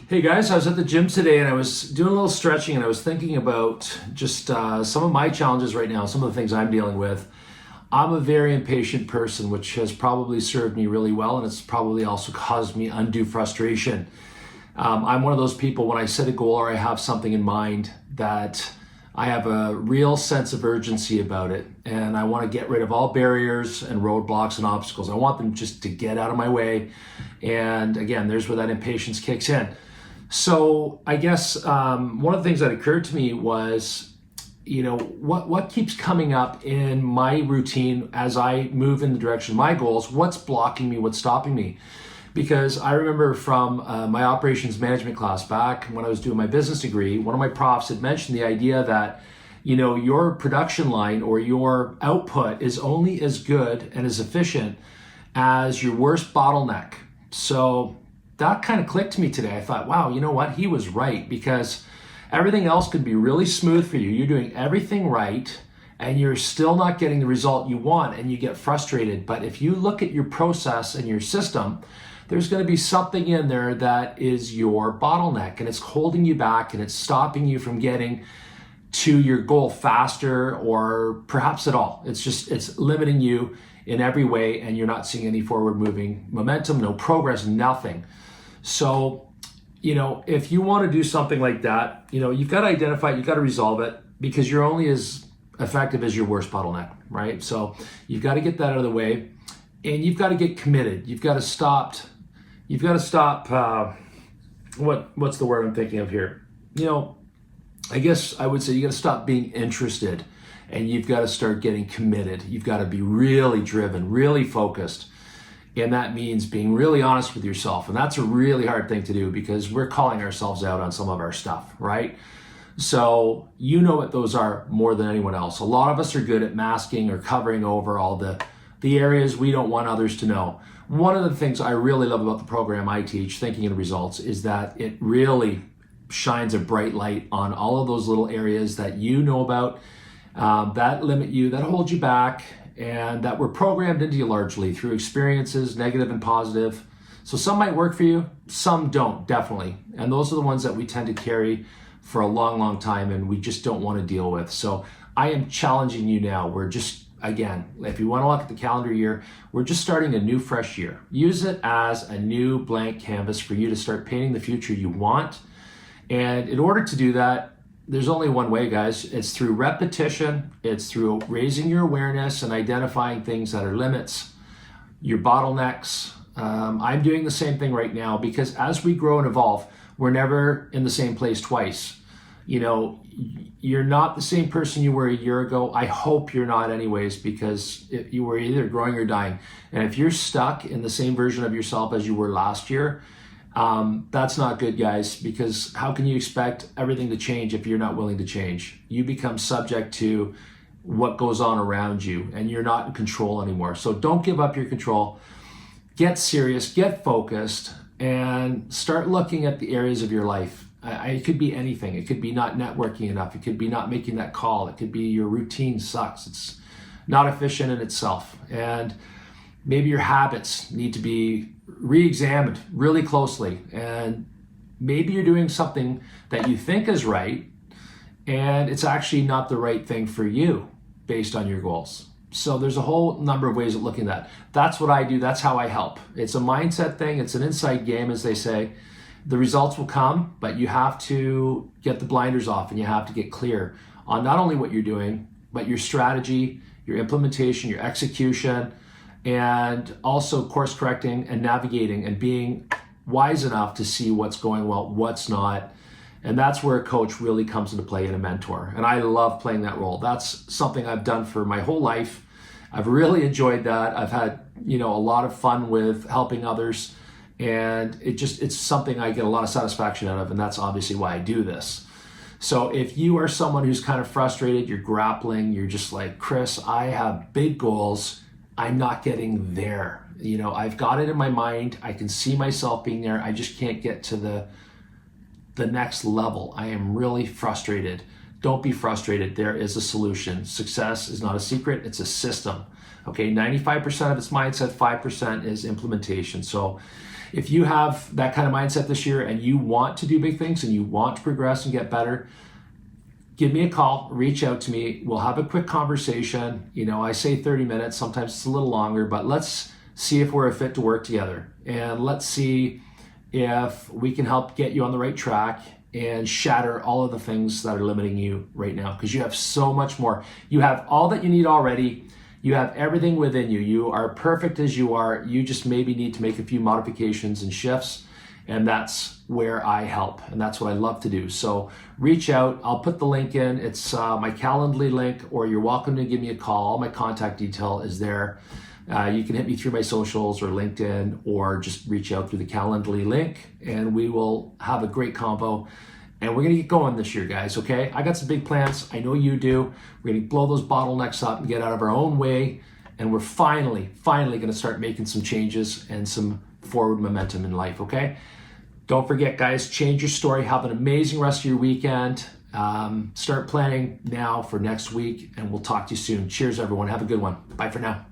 Hey guys, I was at the gym today and I was doing a little stretching and I was thinking about just some of my challenges right now, some of the things I'm dealing with. I'm a very impatient person, which has probably served me really well, and it's probably also caused me undue frustration. I'm one of those people, when I set a goal or I have something in mind, that I have a real sense of urgency about it, and I want to get rid of all barriers and roadblocks and obstacles. I want them just to get out of my way. And again, there's where that impatience kicks in. So I guess one of the things that occurred to me was, what keeps coming up in my routine as I move in the direction of my goals? What's blocking me? What's stopping me? Because I remember from my operations management class back when I was doing my business degree, one of my profs had mentioned the idea that, your production line or your output is only as good and as efficient as your worst bottleneck. So that kind of clicked to me today. I thought, wow, you know what? He was right, because everything else could be really smooth for you. You're doing everything right and you're still not getting the result you want and you get frustrated. But if you look at your process and your system, there's going to be something in there that is your bottleneck, and it's holding you back and it's stopping you from getting to your goal faster or perhaps at all. It's limiting you in every way, and you're not seeing any forward moving momentum, no progress, nothing. So, if you want to do something like that, you've got to identify it, you've got to resolve it, because you're only as effective as your worst bottleneck, right? So you've got to get that out of the way, and you've got to get committed. You've got to stop, what's the word I'm thinking of here? I guess I would say you got to stop being interested, and you've got to start getting committed. You've got to be really driven, really focused. And that means being really honest with yourself. And that's a really hard thing to do, because we're calling ourselves out on some of our stuff, right? So you know what those are more than anyone else. A lot of us are good at masking or covering over all the areas we don't want others to know. One of the things I really love about the program I teach, Thinking and Results, is that it really shines a bright light on all of those little areas that you know about, that limit you, that hold you back, and that were programmed into you largely through experiences, negative and positive. So some might work for you, some don't, definitely. And those are the ones that we tend to carry for a long, long time, and we just don't want to deal with. So I am challenging you now. We're just, again, if you want to look at the calendar year, we're just starting a new, fresh year. Use it as a new blank canvas for you to start painting the future you want. And in order to do that, there's only one way, guys. It's through repetition. It's through raising your awareness and identifying things that are limits, your bottlenecks. I'm doing the same thing right now, because as we grow and evolve, we're never in the same place twice. You're not the same person you were a year ago. I hope you're not anyways, because you were either growing or dying. And if you're stuck in the same version of yourself as you were last year, that's not good, guys, because how can you expect everything to change if you're not willing to change? You become subject to what goes on around you, and you're not in control anymore. So don't give up your control. Get serious, get focused, and start looking at the areas of your life. It could be anything. It could be not networking enough. It could be not making that call. It could be your routine sucks. It's not efficient in itself. And maybe your habits need to be re-examined really closely, and maybe you're doing something that you think is right and it's actually not the right thing for you based on your goals. So there's a whole number of ways of looking at that. That's what I do. That's how I help. It's a mindset thing. It's an inside game, as they say. The results will come, but you have to get the blinders off, and you have to get clear on not only what you're doing, but your strategy, your implementation, your execution, and also course correcting and navigating and being wise enough to see what's going well, what's not. And that's where a coach really comes into play, and a mentor. And I love playing that role. That's something I've done for my whole life. I've really enjoyed that. I've had, a lot of fun with helping others, and it's something I get a lot of satisfaction out of, and that's obviously why I do this. So if you are someone who's kind of frustrated, you're grappling, you're just like, Chris, I have big goals, I'm not getting there. I've got it in my mind. I can see myself being there. I just can't get to the next level. I am really frustrated. Don't be frustrated. There is a solution. Success is not a secret. It's a system. Okay, 95% of it's mindset, 5% is implementation. So if you have that kind of mindset this year and you want to do big things and you want to progress and get better, give me a call, reach out to me. We'll have a quick conversation. I say 30 minutes, sometimes it's a little longer, but let's see if we're a fit to work together. And let's see if we can help get you on the right track and shatter all of the things that are limiting you right now, because you have so much more. You have all that you need already. You have everything within you. You are perfect as you are. You just maybe need to make a few modifications and shifts, and that's where I help, and that's what I love to do. So reach out. I'll put the link in. It's my Calendly link, or you're welcome to give me a call. All my contact detail is there. You can hit me through my socials or LinkedIn, or just reach out through the Calendly link, and we will have a great combo. And we're gonna get going this year, guys, okay? I got some big plans. I know you do. We're gonna blow those bottlenecks up and get out of our own way. And we're finally gonna start making some changes and some forward momentum in life, okay? Don't forget, guys, change your story. Have an amazing rest of your weekend. Start planning now for next week, and we'll talk to you soon. Cheers, everyone. Have a good one. Bye for now.